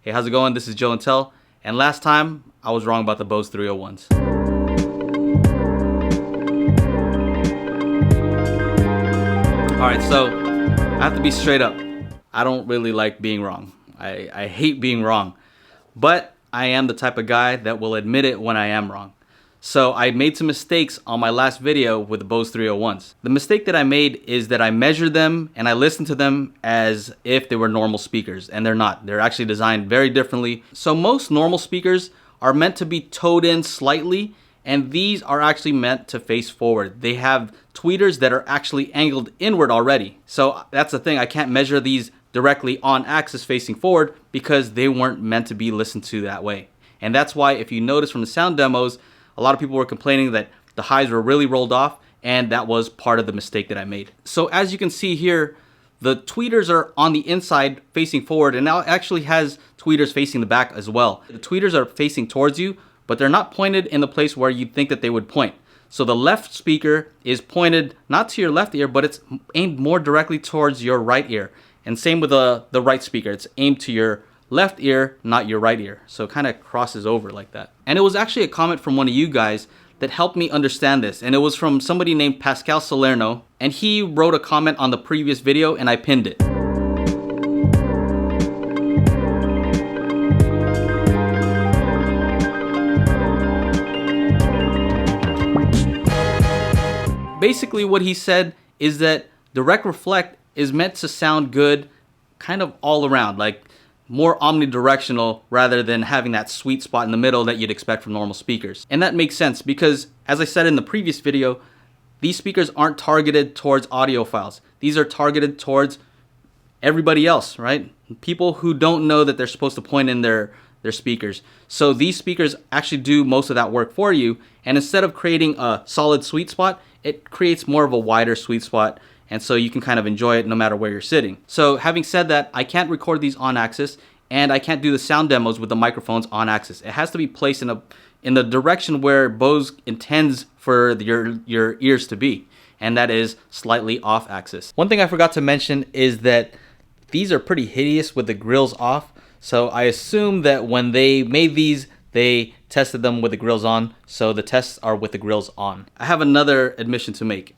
Hey, how's it going? This is Joe and Tell, and last time I was wrong about the Bose 301s. Alright, so I have to be straight up. I don't really like being wrong. I hate being wrong, but I am the type of guy that will admit it when I am wrong. So I made some mistakes on my last video with the Bose 301s. The mistake that I made is that I measured them and I listened to them as if they were normal speakers, and they're not. They're actually designed very differently. So most normal speakers are meant to be toed in slightly, and these are actually meant to face forward. They have tweeters that are actually angled inward already. So that's the thing, I can't measure these directly on axis facing forward because they weren't meant to be listened to that way. And that's why, if you notice from the sound demos, a lot of people were complaining that the highs were really rolled off, and that was part of the mistake that I made. So as you can see here, the tweeters are on the inside facing forward, and now it actually has tweeters facing the back as well. The tweeters are facing towards you, but they're not pointed in the place where you'd think that they would point. So the left speaker is pointed not to your left ear, but it's aimed more directly towards your right ear. And same with the right speaker. It's aimed to your left ear, not your right ear. So it kind of crosses over like that. And it was actually a comment from one of you guys that helped me understand this. And it was from somebody named Pascal Salerno. And he wrote a comment on the previous video and I pinned it. Basically what he said is that direct reflect is meant to sound good kind of all around, like more omnidirectional rather than having that sweet spot in the middle that you'd expect from normal speakers. And that makes sense because, as I said in the previous video, these speakers aren't targeted towards audiophiles. These are targeted towards everybody else, right? People who don't know that they're supposed to point in their speakers. So these speakers actually do most of that work for you, and instead of creating a solid sweet spot, it creates more of a wider sweet spot, and so you can kind of enjoy it no matter where you're sitting. So having said that, I can't record these on axis, and I can't do the sound demos with the microphones on axis. It has to be placed in the direction where Bose intends for your ears to be, and that is slightly off axis. One thing I forgot to mention is that these are pretty hideous with the grills off, so I assume that when they made these, they tested them with the grills on, so the tests are with the grills on. I have another admission to make,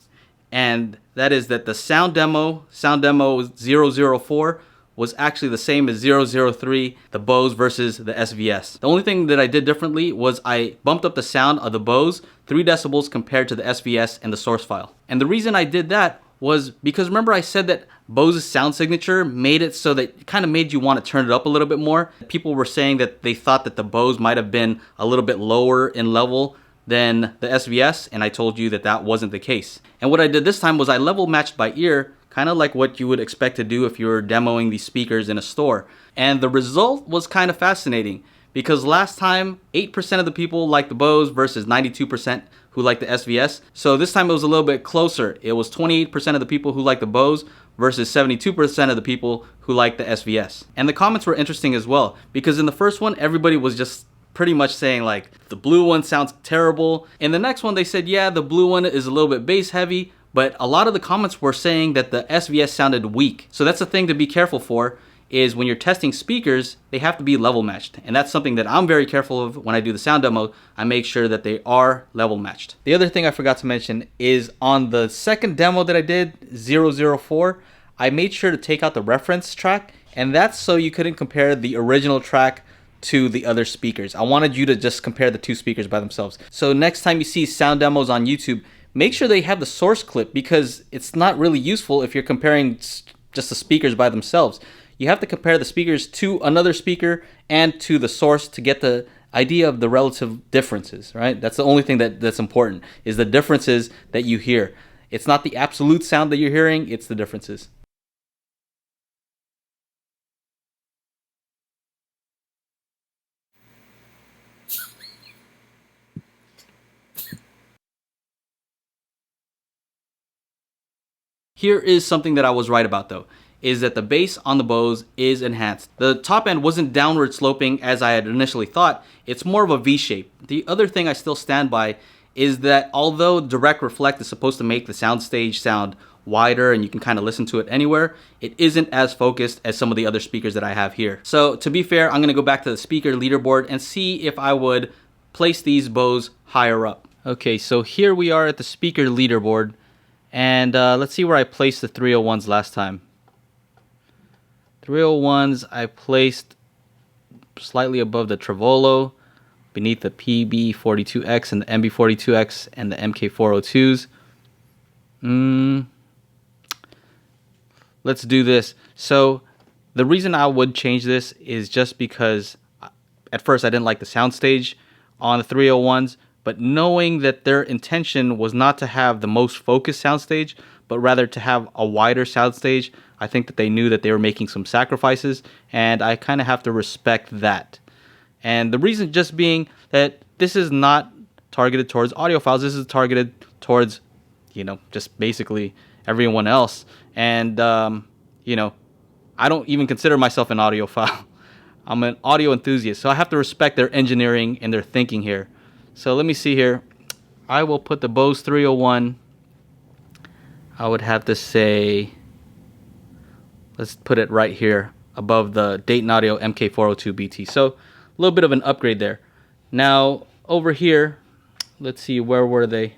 and that is that the sound demo 004, was actually the same as 003, the Bose versus the SVS. The only thing that I did differently was I bumped up the sound of the Bose 3 decibels compared to the SVS and the source file. And the reason I did that was because, remember I said that Bose's sound signature made it so that it kind of made you want to turn it up a little bit more. People were saying that they thought that the Bose might have been a little bit lower in level than the SVS, and I told you that that wasn't the case. And what I did this time was I level matched by ear, kind of like what you would expect to do if you were demoing these speakers in a store. And the result was kind of fascinating, because last time 8% of the people liked the Bose versus 92% who liked the SVS. So this time it was a little bit closer. It was 28% of the people who liked the Bose versus 72% of the people who liked the SVS. And the comments were interesting as well, because in the first one everybody was just pretty much saying like, the blue one sounds terrible. In the next one they said, yeah, the blue one is a little bit bass heavy, but a lot of the comments were saying that the SVS sounded weak. So that's the thing to be careful for, is when you're testing speakers, they have to be level matched. And that's something that I'm very careful of when I do the sound demo. I make sure that they are level matched. The other thing I forgot to mention is on the second demo that I did, 004, I made sure to take out the reference track, and that's so you couldn't compare the original track to the other speakers. I wanted you to just compare the two speakers by themselves. So next time you see sound demos on YouTube, make sure they have the source clip, because it's not really useful if you're comparing just the speakers by themselves. You have to compare the speakers to another speaker and to the source to get the idea of the relative differences, right? That's the only thing that's important, is the differences that you hear. It's not the absolute sound that you're hearing, it's the differences. Here is something that I was right about though, is that the bass on the Bose is enhanced. The top end wasn't downward sloping as I had initially thought, it's more of a V shape. The other thing I still stand by is that although direct reflect is supposed to make the Soundstage sound wider and you can kind of listen to it anywhere, it isn't as focused as some of the other speakers that I have here. So to be fair, I'm gonna go back to the speaker leaderboard and see if I would place these Bose higher up. Okay, so here we are at the speaker leaderboard, and let's see where I placed the 301s last time. 301s I placed slightly above the Trevolo, beneath the PB42X and the MB42X and the MK402s. Let's do this. So the reason I would change this is just because at first I didn't like the Soundstage on the 301s, but knowing that their intention was not to have the most focused soundstage, but rather to have a wider soundstage, I think that they knew that they were making some sacrifices, and I kind of have to respect that. And the reason just being that this is not targeted towards audiophiles, this is targeted towards, you know, just basically everyone else. And, you know, I don't even consider myself an audiophile. I'm an audio enthusiast, so I have to respect their engineering and their thinking here. So let me see here. I will put the Bose 301. I would have to say, let's put it right here above the Dayton Audio MK402 BT. So a little bit of an upgrade there. Now over here, let's see, where were they?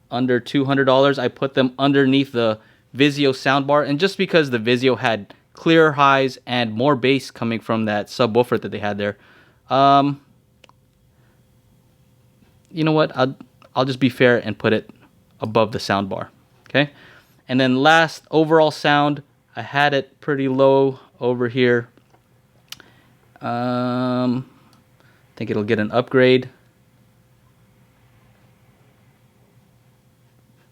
Under $200. I put them underneath the Vizio soundbar, and just because the Vizio had clearer highs and more bass coming from that subwoofer that they had there, you know what? I'll just be fair and put it above the soundbar. Okay, and then last, overall sound, I had it pretty low over here. I think it'll get an upgrade.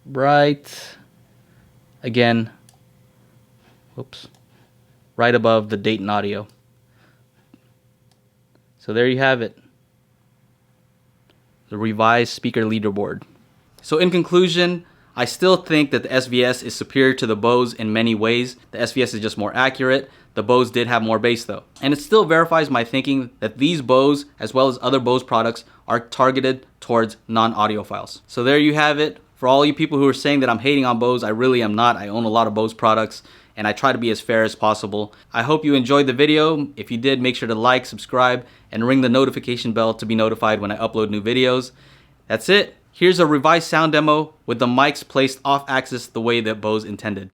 Right, again, whoops, right above the Dayton Audio. So there you have it, the revised speaker leaderboard. So in conclusion, I still think that the SVS is superior to the Bose in many ways. The SVS is just more accurate. The Bose did have more bass though. And it still verifies my thinking that these Bose, as well as other Bose products, are targeted towards non-audiophiles. So there you have it. For all you people who are saying that I'm hating on Bose, I really am not. I own a lot of Bose products, and I try to be as fair as possible. I hope you enjoyed the video. If you did, make sure to like, subscribe, and ring the notification bell to be notified when I upload new videos. That's it. Here's a revised sound demo with the mics placed off axis the way that Bose intended.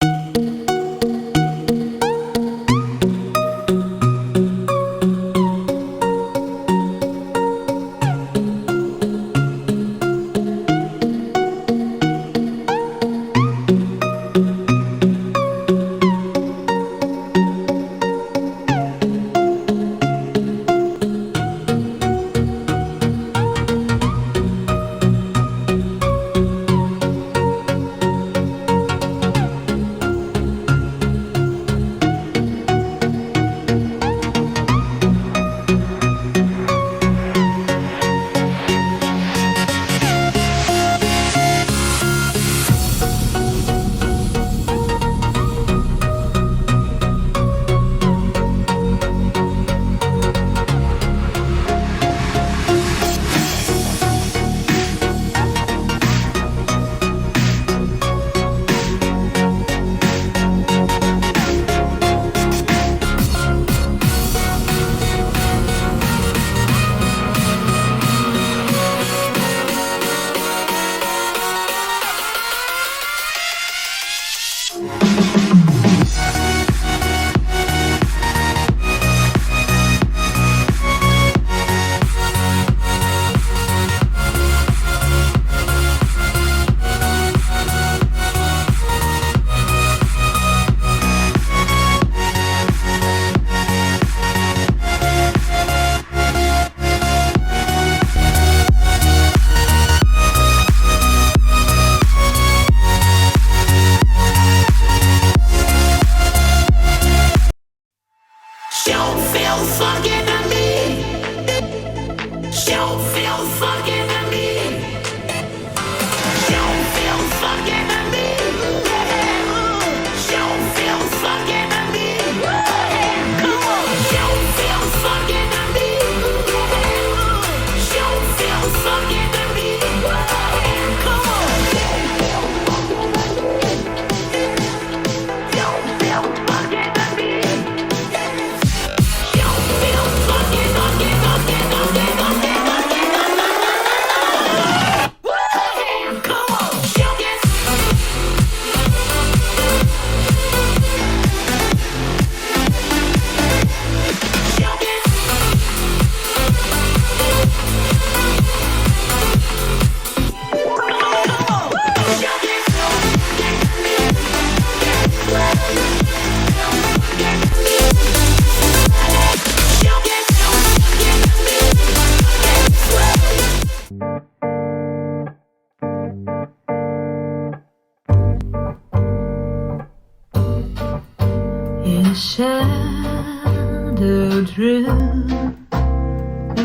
to dream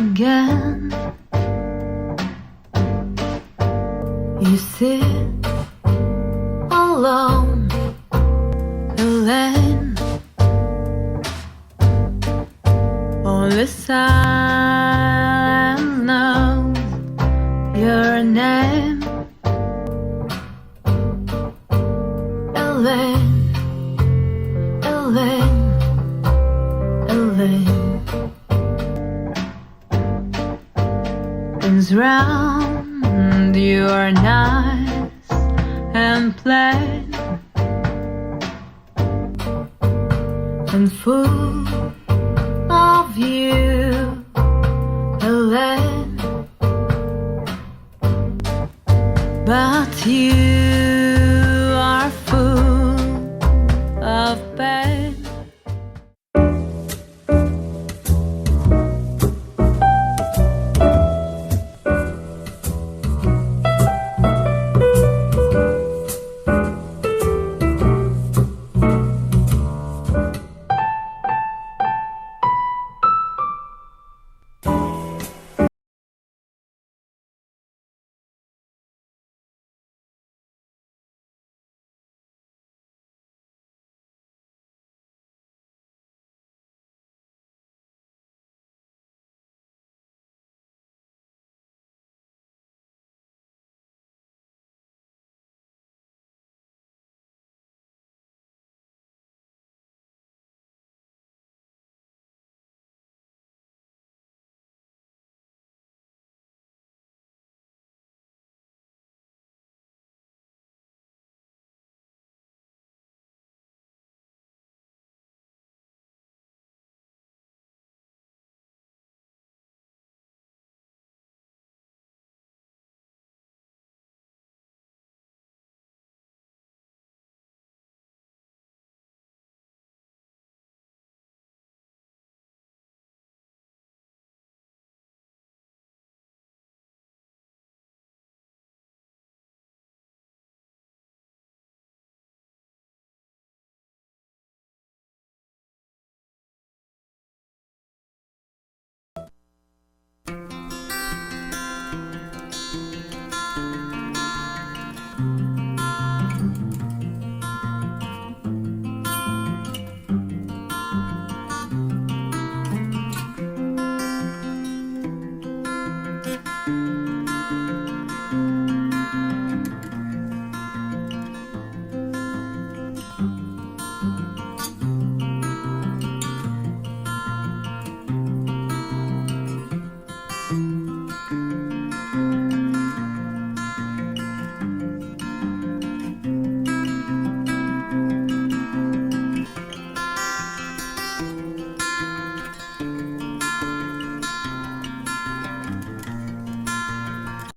again. You sit alone, alone. Only silence knows your name. Elaine, Elaine, Elaine. Things round you are nice and plain and full